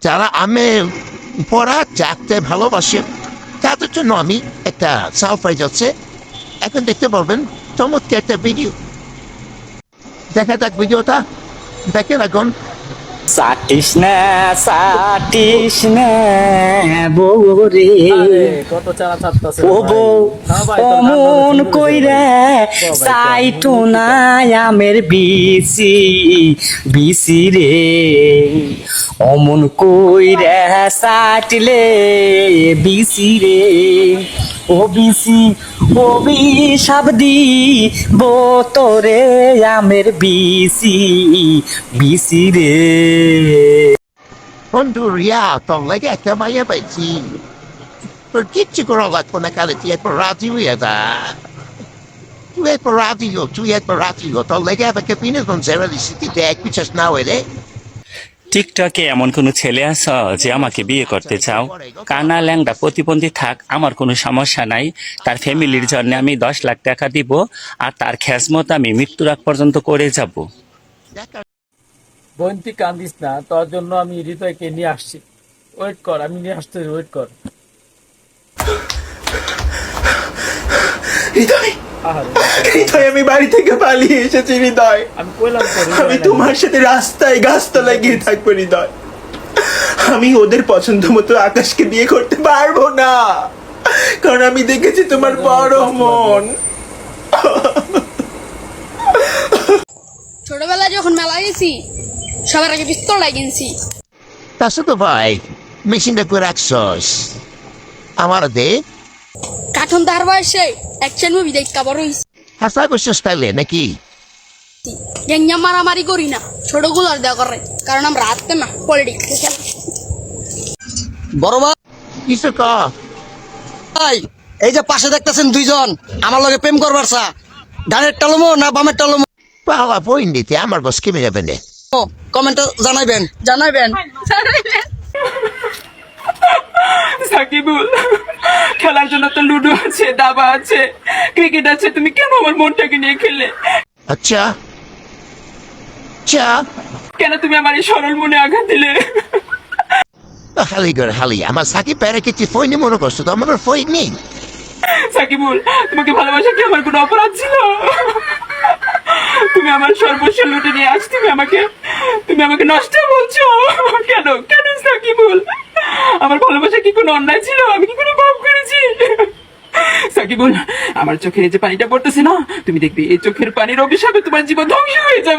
যারা আমি পড়া জাগতে ভালোবাসে তাদের জন্য আমি একটা সারপ্রাইজ আছে। এখন দেখতে পারবেন চমৎকার একটা ভিডিও। দেখা যাক ভিডিওটা, দেখেন এখন। চাটিস না বৌরে কত চারা ছাড়তাছে ও বউ অমন কইরা চাইতো না আমের বিসি বিসি রে অমন কইরা চাটলে বিসি রে ও বিসি ও বিষাবদি বোতরে আমের বিসি বিসি রে বন্ধু রিয়া তোর লেগে একটা মাইয়া পাইছি, তোর কিচ্ছু করা লাগবো না, কালে তুই একবার রাজি হয়ে যা। তুই একবার রাজি হো, তোর লেগে আমাকে বিনোদন সেরা দিচ্ছি, তুই দেখ বিশ্বাস না হয়ে রে। টিকটকে এমন কোনো ছেলে আছো যে আমাকে বিয়ে করতে চাও? কানা ল্যাংড়া প্রতিবন্ধী থাক, আমার কোনো সমস্যা নাই। তার ফ্যামিলির জন্য আমি 10 লাখ টাকা দিব, আর তার খেজমত আমি মৃত্যুর আগ পর্যন্ত করে যাব। বোন তুই কান্দিস না, তোর জন্য আমি হৃদয়কে নিয়ে আসছি। ওয়েট কর, আমি নিয়ে আসতে ওয়েট কর। হৃদয়, আহারে, হৃদয়, আমি বাড়ি থেকে পালিয়ে এসেছি হৃদয়। আমি কইলাম তো আমি তোমার সাথে রাস্তায় গাছতলায় গিয়ে থাকবো হৃদয়। আমি ওদের পছন্দ মতো আকাশকে বিয়ে করতে পারবো না, কারণ আমি দেখেছি তোমার বড় মন। ছোটবেলায় যখন মেলা গেছি সবার আগে পিস্তল লাগিয়েছি। তার সাথে ভাই মেশিনটা করে রাখছস আমার দে কার্টুন তার বয়সে অ্যাকশন মুভি দেখা বড় হইছি। হাসা করছস তাইলে নাকি? গেঙ্গা মারামারি করি না, ছোটগুলোর দেওয়া করে, কারণ আমরা হাতে না পলিটিক্স খেলা। বড় কিছু ক। ভাই, এই যে পাশে দেখতেছেন দুইজন আমার লগে প্রেম করবার চা, ডানের টালমো না বামের টালমো পালা পয়েন্ট দিতে আমার বস কেমে যাবে না। কমেন্টে জানাইবেন। সাকিবুল, খেলার জন্য তো লুডো আছে, দাবা আছে, ক্রিকেট আছে, তুমি কেন আমার মনটাকে নিয়ে খেললে? আচ্ছা আচ্ছা, কেন তুমি আমার এই সরল মনে আঘাত দিলে? হালি করে হালি আমার সাকি প্যারে কিছু ফইনি মনে করছো তো, আমার ফই নেই। সাকিবুল, তোমাকে ভালোবাসা কি আমার কোনো অপরাধ ছিল? তুমি আমার সর্বস্ব লুটে নিয়ে আজ তুমি আমাকে নষ্ট বলছো কেন? কেন সাকিবুল, আমার ভালোবাসা কি কোনো অন্যায় ছিল? আমি কি কোনো পাপ করেছি? সাকিবুল, আমার চোখে এই যে পানিটা পড়তেছে না, তুমি দেখবে এই চোখের পানির অভিশাপে তোমার জীবন ধ্বংস হয়ে যাবে।